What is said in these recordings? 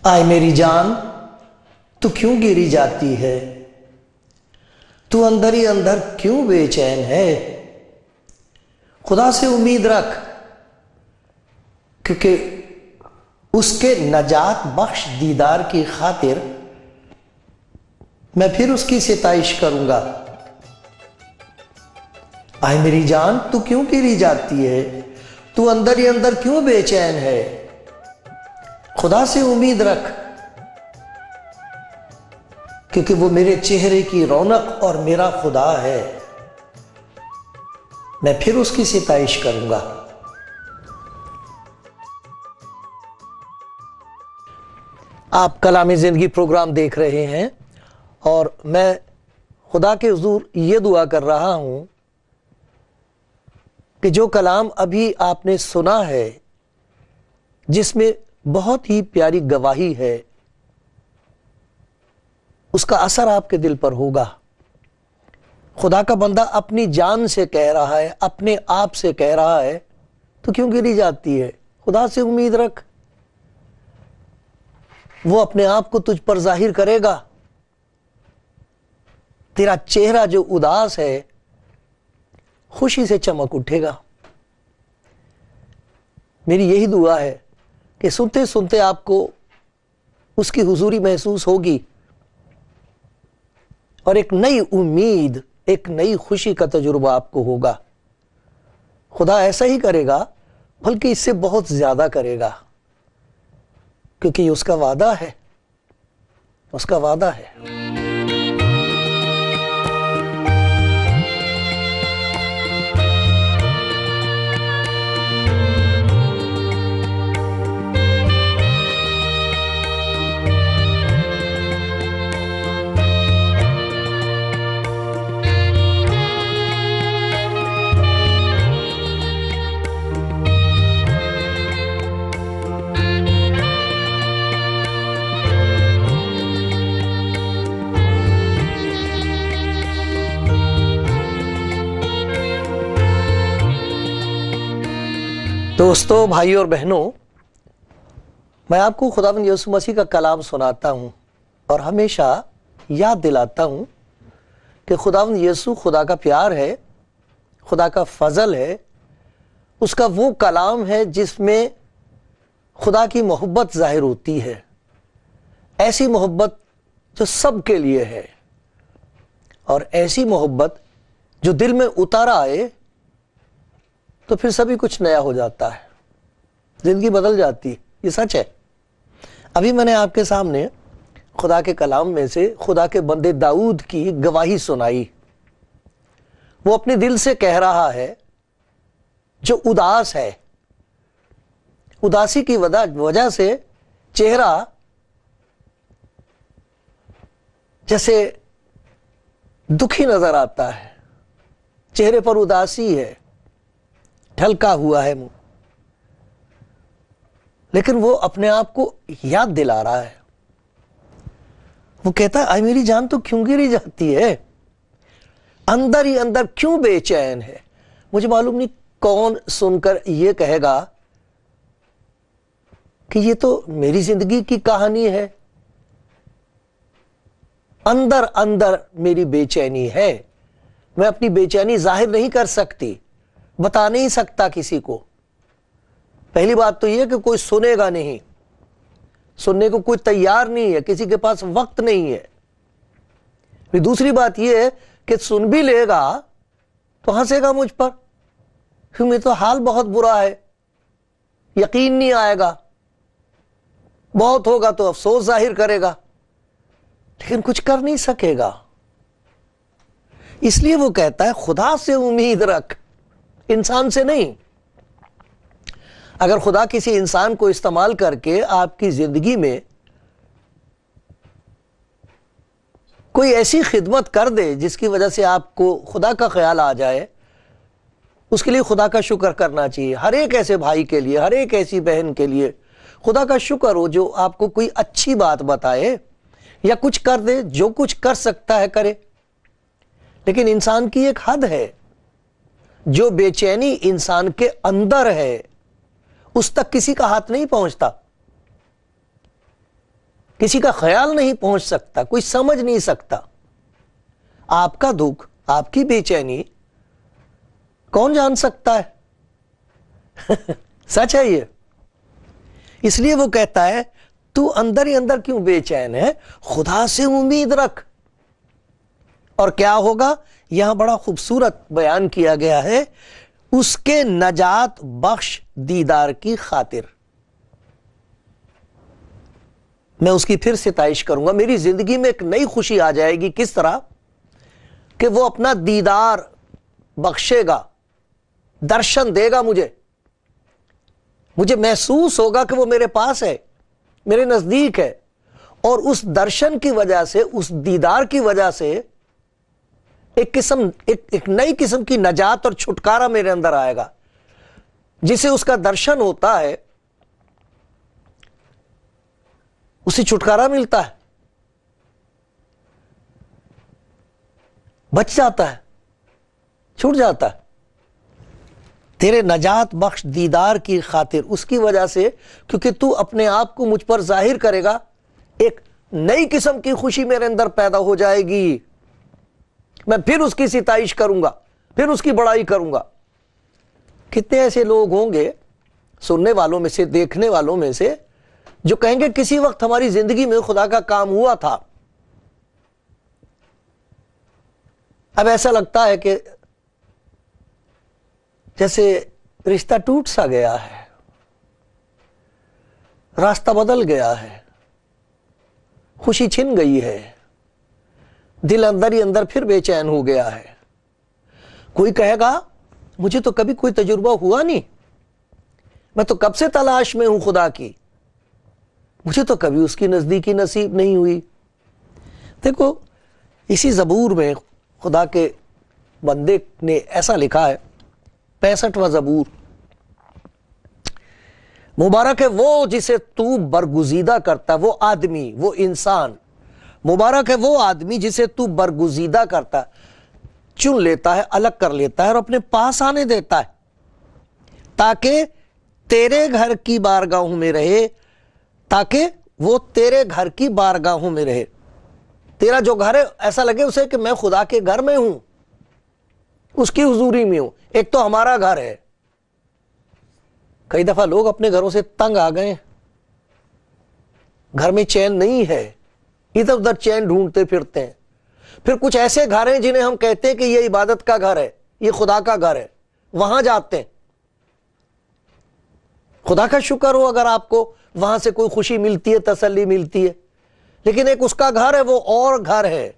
آئے میری جان تو کیوں گری جاتی ہے، تو اندر ہی اندر کیوں بے چین ہے؟ خدا سے امید رکھ، کیونکہ اس کے نجات بخش دیدار کی خاطر میں پھر اس کی ستائش کروں گا۔ آئے میری جان تو کیوں گری جاتی ہے، تو اندر ہی اندر کیوں بے چین ہے؟ خدا سے امید رکھ، کیونکہ وہ میرے چہرے کی رونق اور میرا خدا ہے، میں پھر اس کی ستائش کروں گا۔ آپ کلام زندگی پروگرام دیکھ رہے ہیں اور میں خدا کے حضور یہ دعا کر رہا ہوں کہ جو کلام ابھی آپ نے سنا ہے، جس میں بہت ہی پیاری گواہی ہے، اس کا اثر آپ کے دل پر ہوگا۔ خدا کا بندہ اپنی جان سے کہہ رہا ہے، اپنے آپ سے کہہ رہا ہے، تو کیوں گری جاتی ہے؟ خدا سے امید رکھ، وہ اپنے آپ کو تجھ پر ظاہر کرے گا۔ تیرا چہرہ جو اداس ہے خوشی سے چمک اٹھے گا۔ میری یہی دعا ہے کہ سنتے سنتے آپ کو اس کی حضوری محسوس ہوگی اور ایک نئی امید، ایک نئی خوشی کا تجربہ آپ کو ہوگا۔ خدا ایسا ہی کرے گا، بلکہ اس سے بہت زیادہ کرے گا، کیونکہ یہ اس کا وعدہ ہے، اس کا وعدہ ہے۔ دوستو، بھائیو اور بہنوں، میں آپ کو خداوند یسوع مسیح کا کلام سناتا ہوں اور ہمیشہ یاد دلاتا ہوں کہ خداوند یسوع خدا کا پیار ہے، خدا کا فضل ہے، اس کا وہ کلام ہے جس میں خدا کی محبت ظاہر ہوتی ہے، ایسی محبت جو سب کے لیے ہے، اور ایسی محبت جو دل میں اتار آئے تو پھر سبھی کچھ نیا ہو جاتا ہے، زندگی بدل جاتی۔ یہ سچ ہے۔ ابھی میں نے آپ کے سامنے خدا کے کلام میں سے خدا کے بندے داؤد کی گواہی سنائی۔ وہ اپنے دل سے کہہ رہا ہے، جو اداس ہے، اداسی کی وجہ سے چہرہ جیسے دکھی نظر آتا ہے، چہرے پر اداسی ہے، ڈھلکا ہوا ہے منہ، لیکن وہ اپنے آپ کو یاد دلا رہا ہے۔ وہ کہتا ہے، آئے میری جان تو کیوں گری جاتی ہے، اندر ہی اندر کیوں بے چین ہے؟ مجھے معلوم نہیں کون سن کر یہ کہے گا کہ یہ تو میری زندگی کی کہانی ہے، اندر اندر میری بے چینی ہے، میں اپنی بے چینی ظاہر نہیں کر سکتی، بتا نہیں سکتا کسی کو۔ پہلی بات تو یہ کہ کوئی سنے گا نہیں، سننے کو کوئی تیار نہیں ہے، کسی کے پاس وقت نہیں ہے۔ پھر دوسری بات یہ ہے کہ سن بھی لے گا تو ہنسے گا مجھ پر، پھر میں تو حال بہت برا ہے، یقین نہیں آئے گا، بہت ہوگا تو افسوس ظاہر کرے گا، لیکن کچھ کر نہیں سکے گا۔ اس لیے وہ کہتا ہے، خدا سے امید رکھ، انسان سے نہیں۔ اگر خدا کسی انسان کو استعمال کر کے آپ کی زندگی میں کوئی ایسی خدمت کر دے جس کی وجہ سے آپ کو خدا کا خیال آ جائے، اس کے لیے خدا کا شکر کرنا چاہیے۔ ہر ایک ایسے بھائی کے لیے، ہر ایک ایسی بہن کے لیے خدا کا شکر ہو جو آپ کو کوئی اچھی بات بتائے یا کچھ کر دے، جو کچھ کر سکتا ہے کرے۔ لیکن انسان کی ایک حد ہے، جو بے چینی انسان کے اندر ہے اس تک کسی کا ہاتھ نہیں پہنچتا، کسی کا خیال نہیں پہنچ سکتا، کوئی سمجھ نہیں سکتا۔ آپ کا دکھ، آپ کی بے چینی کون جان سکتا ہے؟ سچ ہے یہ۔ اس لیے وہ کہتا ہے تو اندر ہی اندر کیوں بے چین ہے؟ خدا سے امید رکھ۔ اور کیا ہوگا؟ یہاں بڑا خوبصورت بیان کیا گیا ہے، اس کے نجات بخش دیدار کی خاطر میں اس کی پھر ستائش کروں گا۔ میری زندگی میں ایک نئی خوشی آ جائے گی۔ کس طرح کہ وہ اپنا دیدار بخشے گا، درشن دے گا مجھے محسوس ہوگا کہ وہ میرے پاس ہے، میرے نزدیک ہے، اور اس درشن کی وجہ سے، اس دیدار کی وجہ سے ایک نئی قسم کی نجات اور چھٹکارا میرے اندر آئے گا۔ جسے اس کا درشن ہوتا ہے اسے چھٹکارا ملتا ہے، بچ جاتا ہے، چھوٹ جاتا ہے۔ تیرے نجات بخش دیدار کی خاطر، اس کی وجہ سے، کیونکہ تو اپنے آپ کو مجھ پر ظاہر کرے گا، ایک نئی قسم کی خوشی میرے اندر پیدا ہو جائے گی۔ میں پھر اس کی ستائش کروں گا، پھر اس کی بڑائی کروں گا۔ کتنے ایسے لوگ ہوں گے سننے والوں میں سے، دیکھنے والوں میں سے، جو کہیں گے کسی وقت ہماری زندگی میں خدا کا کام ہوا تھا، اب ایسا لگتا ہے کہ جیسے رشتہ ٹوٹ سا گیا ہے، راستہ بدل گیا ہے، خوشی چھن گئی ہے، دل اندر ہی اندر پھر بے چین ہو گیا ہے۔ کوئی کہے گا مجھے تو کبھی کوئی تجربہ ہوا نہیں، میں تو کب سے تلاش میں ہوں خدا کی، مجھے تو کبھی اس کی نزدیکی نصیب نہیں ہوئی۔ دیکھو اسی زبور میں خدا کے بندے نے ایسا لکھا ہے، 65واں زبور، مبارک ہے وہ جسے تو برگزیدہ کرتا ہے، وہ آدمی، وہ انسان، مبارک ہے وہ آدمی جسے تو برگزیدہ کرتا ہے، چن لیتا ہے، الگ کر لیتا ہے اور اپنے پاس آنے دیتا ہے، تاکہ تیرے گھر کی بارگاہوں میں رہے، تاکہ وہ تیرے گھر کی بارگاہوں میں رہے۔ تیرا جو گھر ہے ایسا لگے اسے کہ میں خدا کے گھر میں ہوں، اس کی حضوری میں ہوں۔ ایک تو ہمارا گھر ہے، کئی دفعہ لوگ اپنے گھروں سے تنگ آ گئے، گھر میں چین نہیں ہے، ادھر ادھر چین ڈھونڈتے پھرتے ہیں۔ پھر کچھ ایسے گھر ہیں جنہیں ہم کہتے ہیں کہ یہ عبادت کا گھر ہے، یہ خدا کا گھر ہے، وہاں جاتے ہیں۔ خدا کا شکر ہو اگر آپ کو وہاں سے کوئی خوشی ملتی ہے، تسلی ملتی ہے، لیکن ایک اس کا گھر ہے، وہ اور گھر ہے،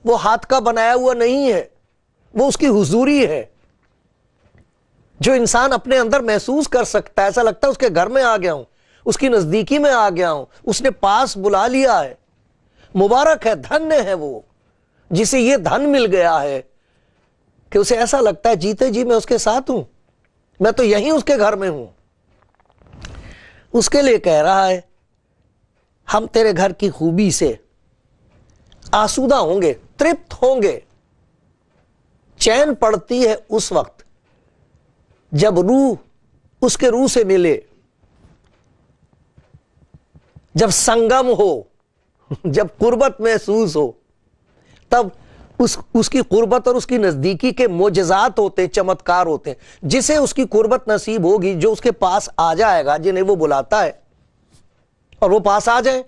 وہ ہاتھ کا بنایا ہوا نہیں ہے، وہ اس کی حضوری ہے، جو انسان اپنے اندر محسوس کر سکتا ہے۔ ایسا لگتا ہے اس کے گھر میں آ گیا ہوں، اس کی نزدیکی میں آ گیا ہوں، اس نے پاس بلا لیا ہے۔ مبارک ہے، دھنیہ ہے وہ جسے یہ دھن مل گیا ہے کہ اسے ایسا لگتا ہے جیتے جی میں اس کے ساتھ ہوں، میں تو یہیں اس کے گھر میں ہوں۔ اس کے لیے کہہ رہا ہے ہم تیرے گھر کی خوبی سے آسودہ ہوں گے، ترپت ہوں گے۔ چین پڑتی ہے اس وقت جب روح اس کے روح سے ملے، جب سنگم ہو، جب قربت محسوس ہو، تب اس کی قربت اور اس کی نزدیکی کے معجزات ہوتے ہیں، چمتکار ہوتے ہیں۔ جسے اس کی قربت نصیب ہوگی، جو اس کے پاس آ جائے گا، جنہیں وہ بلاتا ہے اور وہ پاس آ جائیں،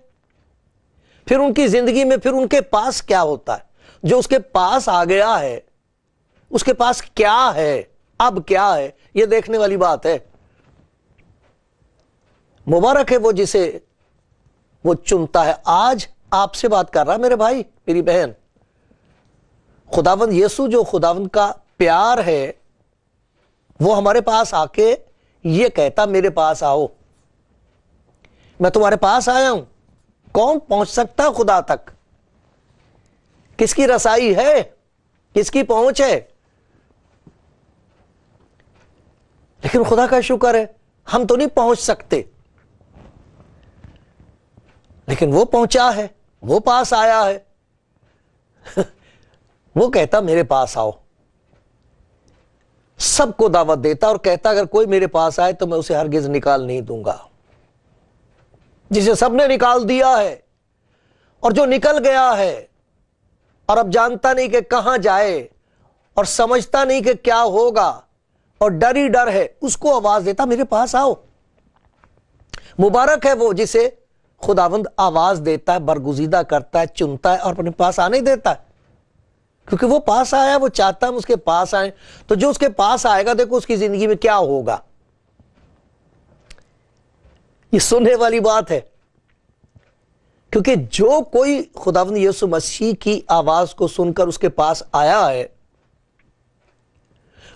پھر ان کی زندگی میں پھر ان کے پاس کیا ہوتا ہے؟ جو اس کے پاس آ گیا ہے، اس کے پاس کیا ہے، اب کیا ہے، یہ دیکھنے والی بات ہے۔ مبارک ہے وہ جسے وہ چنتا ہے۔ آج آپ سے بات کر رہا میرے بھائی، میری بہن، خداوند یسوع جو خداوند کا پیار ہے، وہ ہمارے پاس آ کے یہ کہتا میرے پاس آؤ، میں تمہارے پاس آیا ہوں۔ کون پہنچ سکتا ہے خدا تک؟ کس کی رسائی ہے، کس کی پہنچ ہے؟ لیکن خدا کا شکر ہے ہم تو نہیں پہنچ سکتے، لیکن وہ پہنچا ہے، وہ پاس آیا ہے۔ وہ کہتا میرے پاس آؤ، سب کو دعوت دیتا اور کہتا اگر کوئی میرے پاس آئے تو میں اسے ہرگز نکال نہیں دوں گا۔ جسے سب نے نکال دیا ہے اور جو نکل گیا ہے اور اب جانتا نہیں کہ کہاں جائے اور سمجھتا نہیں کہ کیا ہوگا اور ڈر ہی ڈر ہے، اس کو آواز دیتا میرے پاس آؤ۔ مبارک ہے وہ جسے خداوند آواز دیتا ہے، برگزیدہ کرتا ہے، چنتا ہے اور اپنے پاس آنے دیتا ہے، کیونکہ وہ پاس آیا، وہ چاہتا ہم اس کے پاس آئیں۔ تو جو اس کے پاس آئے گا دیکھو اس کی زندگی میں کیا ہوگا۔ یہ سننے والی بات ہے، کیونکہ جو کوئی خداوند یسوع مسیح کی آواز کو سن کر اس کے پاس آیا ہے،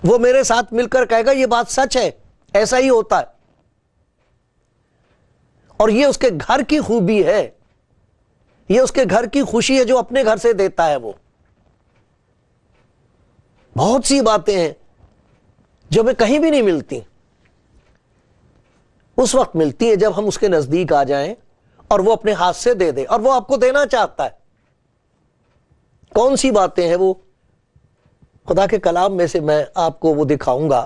وہ میرے ساتھ مل کر کہے گا یہ بات سچ ہے، ایسا ہی ہوتا ہے، اور یہ اس کے گھر کی خوبی ہے، یہ اس کے گھر کی خوشی ہے جو اپنے گھر سے دیتا ہے۔ وہ بہت سی باتیں ہیں جو ہمیں کہیں بھی نہیں ملتی، اس وقت ملتی ہے جب ہم اس کے نزدیک آ جائیں اور وہ اپنے ہاتھ سے دے دے، اور وہ آپ کو دینا چاہتا ہے۔ کون سی باتیں ہیں وہ؟ خدا کے کلام میں سے میں آپ کو وہ دکھاؤں گا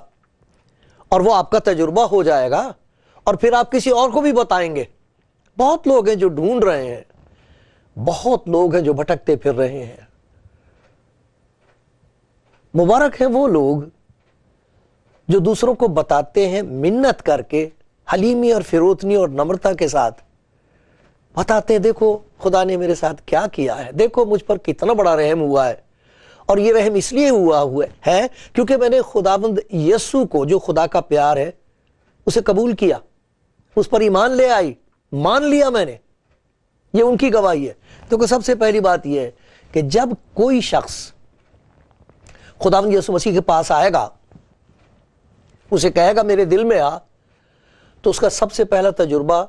اور وہ آپ کا تجربہ ہو جائے گا، اور پھر آپ کسی اور کو بھی بتائیں گے۔ بہت لوگ ہیں جو ڈھونڈ رہے ہیں، بہت لوگ ہیں جو بھٹکتے پھر رہے ہیں۔ مبارک ہیں وہ لوگ جو دوسروں کو بتاتے ہیں، منت کر کے، حلیمی اور فروتنی اور نمرتا کے ساتھ بتاتے ہیں، دیکھو خدا نے میرے ساتھ کیا کیا ہے، دیکھو مجھ پر کتنا بڑا رحم ہوا ہے، اور یہ رحم اس لیے ہوا ہے کیونکہ میں نے خداوند یسوع کو جو خدا کا پیار ہے اسے قبول کیا، اس پر ایمان لے آئی، مان لیا میں نے۔ یہ ان کی گواہی ہے۔ تو سب سے پہلی بات یہ ہے کہ جب کوئی شخص خداوند یسوع مسیح کے پاس آئے گا، اسے کہے گا میرے دل میں آ، تو اس کا سب سے پہلا تجربہ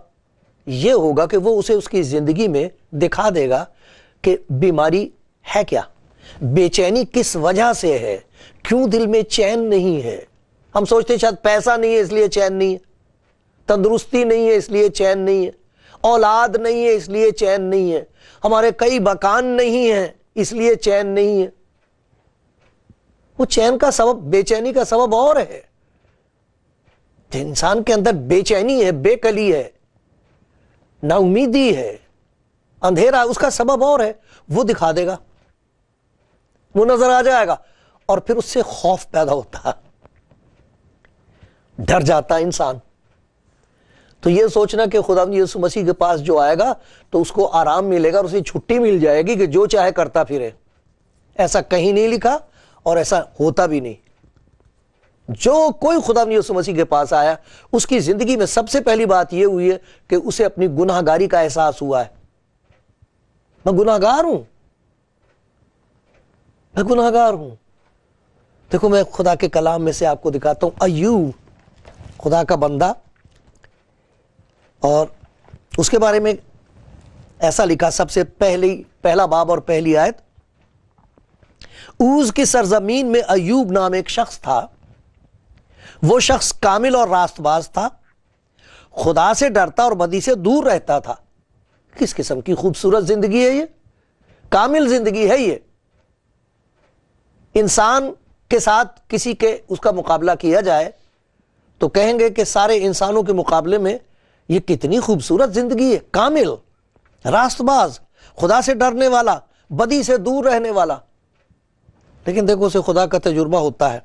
یہ ہوگا کہ وہ اسے اس کی زندگی میں دکھا دے گا کہ بیماری ہے کیا، بے چینی کس وجہ سے ہے، کیوں دل میں چین نہیں ہے۔ ہم سوچتے ہیں شاید پیسہ نہیں ہے اس لیے چین نہیں ہے، تندرستی نہیں ہے اس لیے چین نہیں ہے، اولاد نہیں ہے اس لیے چین نہیں ہے، ہمارے کئی مکان نہیں ہیں اس لیے چین نہیں ہے۔ وہ چین کا سبب، بے چینی کا سبب اور ہے۔ انسان کے اندر بے چینی ہے، بے کلی ہے، نا امیدی ہے، اندھیرا، اس کا سبب اور ہے۔ وہ دکھا دے گا، وہ نظر آ جائے گا، اور پھر اس سے خوف پیدا ہوتا، ڈر جاتا انسان۔ تو یہ سوچنا کہ خداوند یسوع مسیح کے پاس جو آئے گا تو اس کو آرام ملے گا اور اسے چھٹی مل جائے گی کہ جو چاہے کرتا پھرے، ایسا کہیں نہیں لکھا اور ایسا ہوتا بھی نہیں۔ جو کوئی خداوند یسوع مسیح کے پاس آیا اس کی زندگی میں سب سے پہلی بات یہ ہوئی ہے کہ اسے اپنی گناہ گاری کا احساس ہوا ہے۔ میں گناہ گار ہوں، میں گناہ گار ہوں۔ دیکھو میں خدا کے کلام میں سے آپ کو دکھاتا ہوں، ایوب خدا کا بندہ، اور اس کے بارے میں ایسا لکھا، سب سے پہلا باب اور پہلی آیت، اوز کی سرزمین میں ایوب نام ایک شخص تھا، وہ شخص کامل اور راست باز تھا، خدا سے ڈرتا اور بدی سے دور رہتا تھا۔ کس قسم کی خوبصورت زندگی ہے یہ، کامل زندگی ہے یہ۔ انسان کے ساتھ کسی کے اس کا مقابلہ کیا جائے تو کہیں گے کہ سارے انسانوں کے مقابلے میں یہ کتنی خوبصورت زندگی ہے، کامل، راست باز، خدا سے ڈرنے والا، بدی سے دور رہنے والا۔ لیکن دیکھو اسے خدا کا تجربہ ہوتا ہے،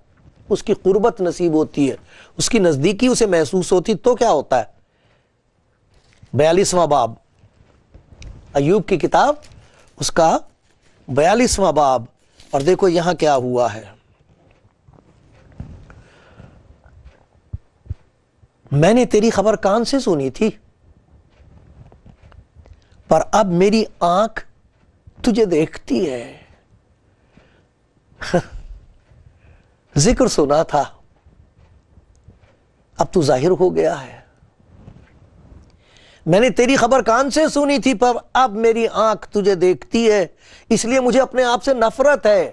اس کی قربت نصیب ہوتی ہے، اس کی نزدیکی اسے محسوس ہوتی، تو کیا ہوتا ہے؟ 42واں باب، ایوب کی کتاب، اس کا 42واں باب، اور دیکھو یہاں کیا ہوا ہے۔ میں نے تیری خبر کان سے سنی تھی، پر اب میری آنکھ تجھے دیکھتی ہے۔ ذکر سنا تھا، اب تو ظاہر ہو گیا ہے۔ میں نے تیری خبر کان سے سنی تھی، پر اب میری آنکھ تجھے دیکھتی ہے، اس لیے مجھے اپنے آپ سے نفرت ہے،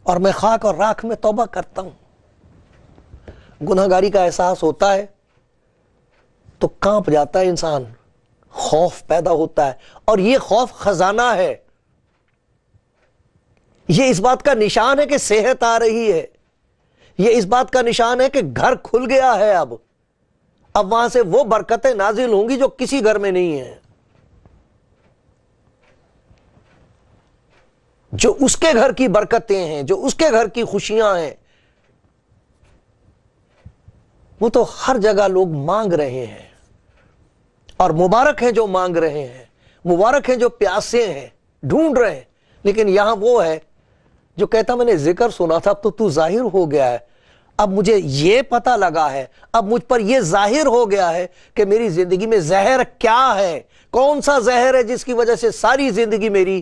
اور میں خاک اور راکھ میں توبہ کرتا ہوں۔ گناہگاری کا احساس ہوتا ہے تو کانپ جاتا ہے انسان، خوف پیدا ہوتا ہے، اور یہ خوف خزانہ ہے۔ یہ اس بات کا نشان ہے کہ صحت آ رہی ہے، یہ اس بات کا نشان ہے کہ گھر کھل گیا ہے، اب وہاں سے وہ برکتیں نازل ہوں گی جو کسی گھر میں نہیں ہیں۔ جو اس کے گھر کی برکتیں ہیں، جو اس کے گھر کی خوشیاں ہیں، وہ تو ہر جگہ لوگ مانگ رہے ہیں، اور مبارک ہیں جو مانگ رہے ہیں، مبارک ہیں جو پیاسے ہیں، ڈھونڈ رہے ہیں۔ لیکن یہاں وہ ہے جو کہتا میں نے ذکر سنا تھا، اب تو تو ظاہر ہو گیا ہے، اب مجھے یہ پتہ لگا ہے، اب مجھ پر یہ ظاہر ہو گیا ہے کہ میری زندگی میں زہر کیا ہے، کون سا زہر ہے جس کی وجہ سے ساری زندگی میری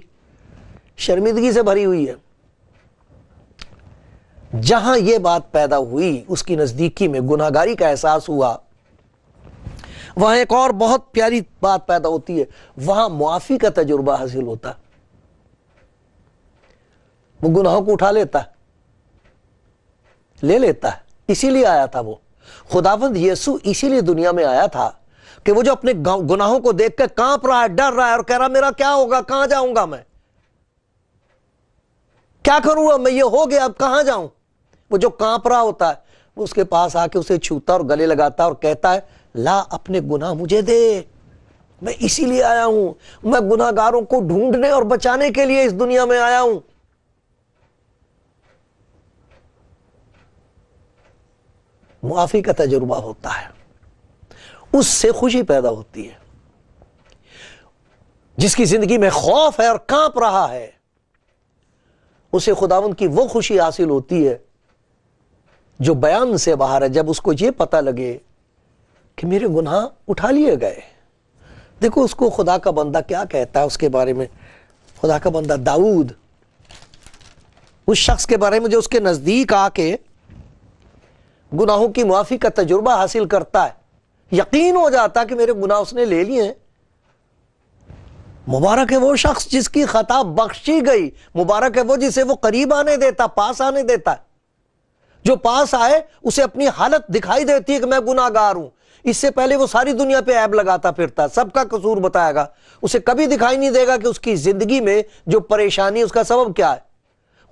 شرمندگی سے بھری ہوئی ہے۔ جہاں یہ بات پیدا ہوئی، اس کی نزدیکی میں گناہگاری کا احساس ہوا، وہاں ایک اور بہت پیاری بات پیدا ہوتی ہے، وہاں معافی کا تجربہ حاصل ہوتا ہے۔ وہ گناہوں کو اٹھا لیتا ہے، لے لیتا ہے۔ اسی لیے آیا تھا وہ خداوند یسوع، اسی لیے دنیا میں آیا تھا کہ وہ جو اپنے گناہوں کو دیکھ کر کانپ رہا ہے، ڈر رہا ہے اور کہہ رہا میرا کیا ہوگا، کہاں جاؤں گا، میں کیا کروں گا، میں یہ ہو گیا، اب کہاں جاؤں۔ وہ جو کانپ رہا ہوتا ہے، وہ اس کے پاس آ کے اسے چھوتا اور گلے لگاتا اور کہتا ہے لا اپنے گناہ مجھے دے، میں اسی لیے آیا ہوں، میں گناہ گاروں کو ڈھونڈنے اور بچانے کے لیے اس دنیا میں آیا ہوں۔ معافی کا تجربہ ہوتا ہے، اس سے خوشی پیدا ہوتی ہے۔ جس کی زندگی میں خوف ہے اور کانپ رہا ہے، اسے خداوند کی وہ خوشی حاصل ہوتی ہے جو بیان سے باہر ہے، جب اس کو یہ پتہ لگے کہ میرے گناہ اٹھا لیے گئے۔ دیکھو اس کو خدا کا بندہ کیا کہتا ہے اس کے بارے میں، خدا کا بندہ داؤد، اس شخص کے بارے میں جو اس کے نزدیک آ کے گناہوں کی معافی کا تجربہ حاصل کرتا ہے، یقین ہو جاتا کہ میرے گناہ اس نے لے لیے ہیں۔ مبارک ہے وہ شخص جس کی خطا بخشی گئی، مبارک ہے وہ جسے وہ قریب آنے دیتا، پاس آنے دیتا ہے۔ جو پاس آئے اسے اپنی حالت دکھائی دیتی ہے کہ میں گناہ گار ہوں۔ اس سے پہلے وہ ساری دنیا پہ عیب لگاتا پھرتا، سب کا قصور بتائے گا، اسے کبھی دکھائی نہیں دے گا کہ اس کی زندگی میں جو پریشانی اس کا سبب کیا ہے۔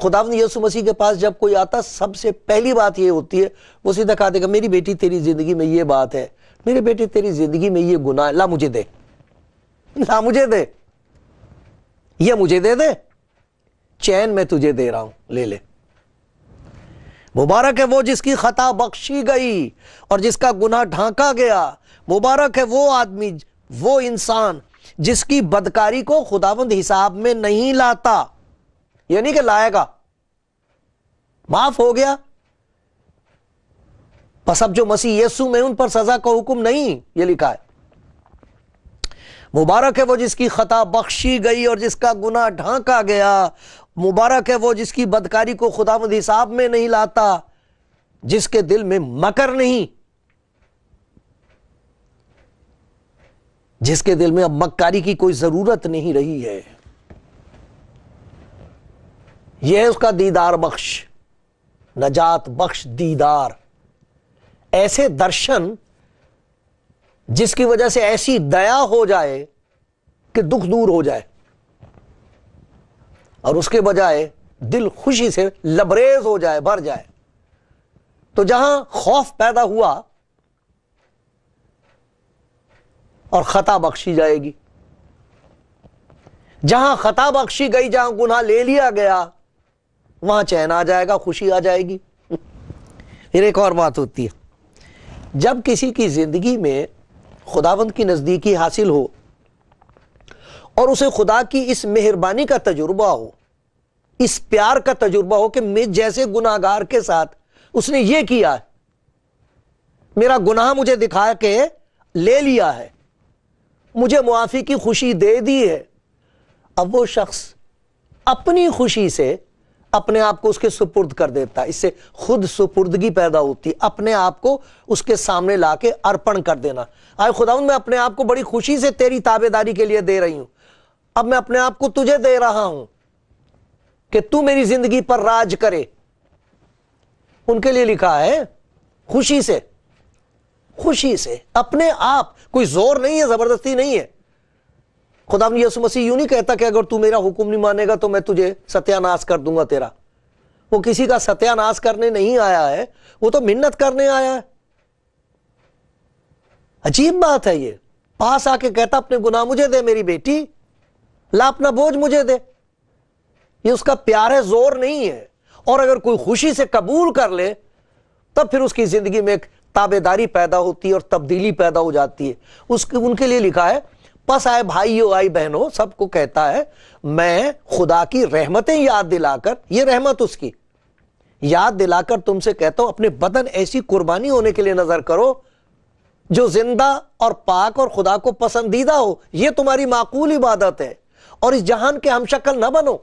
خداوند یسوع مسیح کے پاس جب کوئی آتا، سب سے پہلی بات یہ ہوتی ہے، وہ سیدھا کہا دے گا میری بیٹی تیری زندگی میں یہ بات ہے، میرے بیٹے تیری زندگی میں یہ گناہ ہے، لا مجھے دے، لا مجھے دے، یہ مجھے دے دے، چین میں تجھے دے رہا ہوں، لے لے۔ مبارک ہے وہ جس کی خطا بخشی گئی اور جس کا گناہ ڈھانکا گیا۔ مبارک ہے وہ آدمی، وہ انسان جس کی بدکاری کو خداوند حساب میں نہیں لاتا، یعنی کہ لائے گا، معاف ہو گیا، پس اب جو مسیح یسوع میں ان پر سزا کا حکم نہیں، یہ لکھا ہے۔ مبارک ہے وہ جس کی خطا بخشی گئی اور جس کا گناہ ڈھانکا گیا۔ مبارک ہے وہ جس کی بدکاری کو خداوند حساب میں نہیں لاتا، جس کے دل میں مکر نہیں، جس کے دل میں اب مکاری کی کوئی ضرورت نہیں رہی ہے۔ یہ ہے اس کا دیدار بخش، نجات بخش دیدار، ایسے درشن جس کی وجہ سے ایسی دیا ہو جائے کہ دکھ دور ہو جائے اور اس کے بجائے دل خوشی سے لبریز ہو جائے، بھر جائے۔ تو جہاں خوف پیدا ہوا اور خطا بخشی جائے گی، جہاں خطا بخشی گئی، جہاں گناہ لے لیا گیا، وہاں چین آ جائے گا، خوشی آ جائے گی۔ پھر ایک اور بات ہوتی ہے، جب کسی کی زندگی میں خداوند کی نزدیکی حاصل ہو اور اسے خدا کی اس مہربانی کا تجربہ ہو، اس پیار کا تجربہ ہو کہ میں جیسے گناہگار کے ساتھ اس نے یہ کیا ہے، میرا گناہ مجھے دکھا کے لے لیا ہے، مجھے معافی کی خوشی دے دی ہے، اب وہ شخص اپنی خوشی سے اپنے آپ کو اس کے سپرد کر دیتا ہے. اس سے خود سپردگی پیدا ہوتی ہے, اپنے آپ کو اس کے سامنے لا کے ارپن کر دینا. آئے خداوند میں اپنے آپ کو بڑی خوشی سے تیری تابعداری کے لیے دے رہی ہوں, اب میں اپنے آپ کو تجھے دے رہا ہوں کہ تو میری زندگی پر راج کرے. ان کے لیے لکھا ہے خوشی سے, خوشی سے, اپنے آپ, کوئی زور نہیں ہے, زبردستی نہیں ہے. خداوند یسوع مسیح یوں نہیں کہتا کہ اگر تو میرا حکم نہیں مانے گا تو میں تجھے ستیہ ناش کر دوں گا تیرا. وہ کسی کا ستیہ ناش کرنے نہیں آیا ہے, وہ تو منت کرنے آیا ہے. عجیب بات ہے یہ, پاس آ کے کہتا اپنے گناہ مجھے دے میری بیٹی, لا اپنا بوجھ مجھے دے. یہ اس کا پیار ہے, زور نہیں ہے. اور اگر کوئی خوشی سے قبول کر لے تب پھر اس کی زندگی میں ایک تابعداری پیدا ہوتی ہے اور تبدیلی پیدا ہو جاتی ہے. ان کے لیے لکھا ہے پس آئے بھائیو آئی بہنوں, سب کو کہتا ہے میں خدا کی رحمتیں یاد دلا کر, یہ رحمت اس کی یاد دلا کر تم سے کہتا ہوں اپنے بدن ایسی قربانی ہونے کے لیے نظر کرو جو زندہ اور پاک اور خدا کو پسندیدہ ہو. یہ تمہاری معقول عبادت ہے. اور اس جہان کے ہم شکل نہ بنو,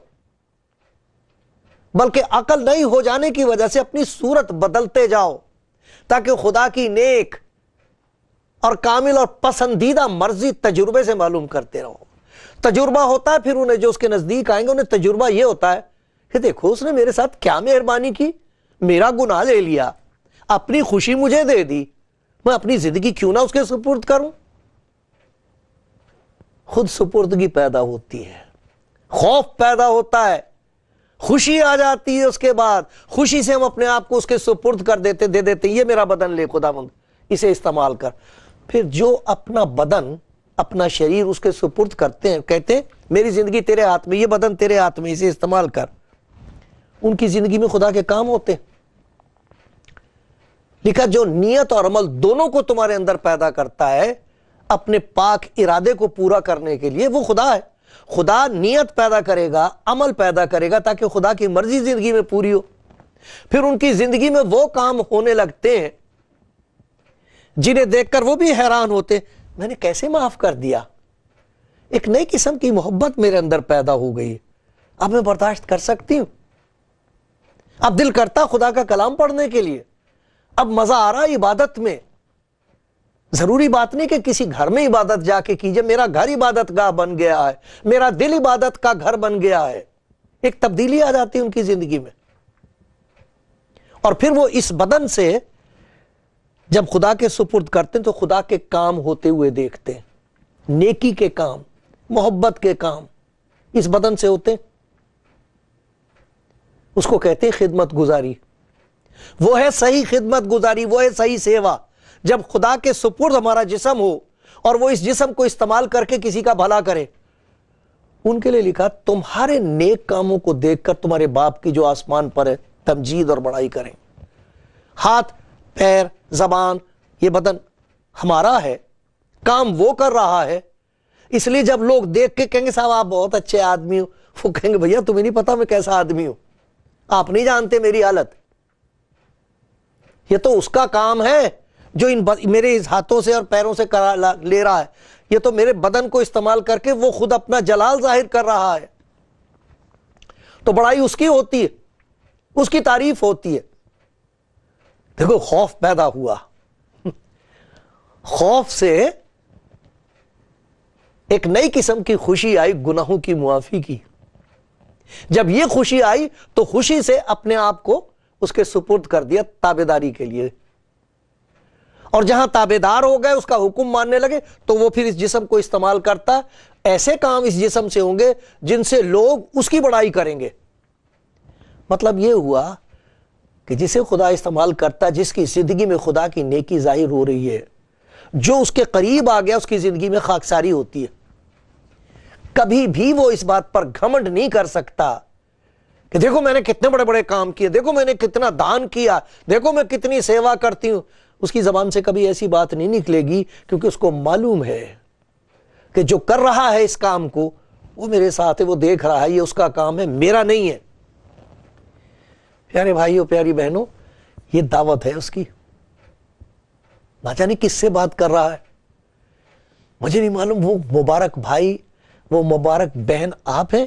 بلکہ عقل نئی ہو جانے کی وجہ سے اپنی صورت بدلتے جاؤ تاکہ خدا کی نیک اور کامل اور پسندیدہ مرضی تجربے سے معلوم کرتے رہو. تجربہ ہوتا ہے پھر انہیں جو اس کے نزدیک آئیں گے انہیں تجربہ یہ ہوتا ہے کہ دیکھو اس نے میرے ساتھ کیا مہربانی کی, میرا گناہ لے لیا, اپنی خوشی مجھے دے دی, میں اپنی زندگی کیوں نہ اس کے سپرد کروں. خود سپردگی پیدا ہوتی ہے, خوف پیدا ہوتا ہے, خوشی آ جاتی ہے. اس کے بعد خوشی سے ہم اپنے آپ کو اس کے سپرد کر دیتے, دے دیتے, یہ میرا بدن لے خداوند, اسے استعمال کر. پھر جو اپنا بدن, اپنا شریر اس کے سپرد کرتے ہیں, کہتے ہیں میری زندگی تیرے ہاتھ میں, یہ بدن تیرے ہاتھ میں, اسے استعمال کر. ان کی زندگی میں خدا کے کام ہوتے ہیں. لکھا جو نیت اور عمل دونوں کو تمہارے اندر پیدا کرتا ہے اپنے پاک ارادے کو پورا کرنے کے لیے, وہ خدا ہے. خدا نیت پیدا کرے گا, عمل پیدا کرے گا تاکہ خدا کی مرضی زندگی میں پوری ہو. پھر ان کی زندگی میں وہ کام ہونے لگتے ہیں جنہیں دیکھ کر وہ بھی حیران ہوتے, میں نے کیسے معاف کر دیا. ایک نئی قسم کی محبت میرے اندر پیدا ہو گئی, اب میں برداشت کر سکتی ہوں. اب دل کرتا خدا کا کلام پڑھنے کے لیے, اب مزہ آ رہا عبادت میں. ضروری بات نہیں کہ کسی گھر میں عبادت جا کے کیجئے, میرا گھر عبادت گاہ بن گیا ہے, میرا دل عبادت کا گھر بن گیا ہے. ایک تبدیلی آ جاتی ہے ان کی زندگی میں. اور پھر وہ اس بدن سے جب خدا کے سپرد کرتے ہیں تو خدا کے کام ہوتے ہوئے دیکھتے ہیں. نیکی کے کام, محبت کے کام اس بدن سے ہوتے ہیں. اس کو کہتے ہیں خدمت گزاری. وہ ہے صحیح خدمت گزاری, وہ ہے صحیح سیوا. جب خدا کے سپرد ہمارا جسم ہو اور وہ اس جسم کو استعمال کر کے کسی کا بھلا کرے. ان کے لیے لکھا تمہارے نیک کاموں کو دیکھ کر تمہارے باپ کی جو آسمان پر ہے تمجید اور بڑائی کریں. ہاتھ, پیر, زبان, یہ بدن ہمارا ہے, کام وہ کر رہا ہے. اس لیے جب لوگ دیکھ کے کہیں گے صاحب آپ بہت اچھے آدمی ہو, وہ کہیں گے بھیا تمہیں نہیں پتا میں کیسا آدمی ہوں, آپ نہیں جانتے میری حالت. یہ تو اس کا کام ہے جو میرے اس ہاتھوں سے اور پیروں سے لے رہا ہے. یہ تو میرے بدن کو استعمال کر کے وہ خود اپنا جلال ظاہر کر رہا ہے. تو بڑائی اس کی ہوتی ہے, اس کی تعریف ہوتی ہے. دیکھو خوف پیدا ہوا, خوف سے ایک نئی قسم کی خوشی آئی گناہوں کی معافی کی. جب یہ خوشی آئی تو خوشی سے اپنے آپ کو اس کے سپرد کر دیا تابعداری کے لیے. اور جہاں تابعدار ہو گئے, اس کا حکم ماننے لگے, تو وہ پھر اس جسم کو استعمال کرتا. ایسے کام اس جسم سے ہوں گے جن سے لوگ اس کی بڑائی کریں گے. مطلب یہ ہوا کہ جسے خدا استعمال کرتا, جس کی زندگی میں خدا کی نیکی ظاہر ہو رہی ہے, جو اس کے قریب آ گیا اس کی زندگی میں خاکساری ہوتی ہے. کبھی بھی وہ اس بات پر گھمنڈ نہیں کر سکتا کہ دیکھو میں نے کتنے بڑے بڑے کام کیے, دیکھو میں نے کتنا دان کیا, دیکھو میں کتنی سیوا کرتی ہوں. اس کی زبان سے کبھی ایسی بات نہیں نکلے گی, کیونکہ اس کو معلوم ہے کہ جو کر رہا ہے اس کام کو وہ میرے ساتھ ہے, وہ دیکھ رہا ہے, یہ اس کا کام ہے, میرا نہیں ہے. پیارے بھائیوں, پیاری بہنوں, یہ دعوت ہے اس کی. نہ جانے کس سے بات کر رہا ہے, مجھے نہیں معلوم. وہ مبارک بھائی, وہ مبارک بہن آپ ہیں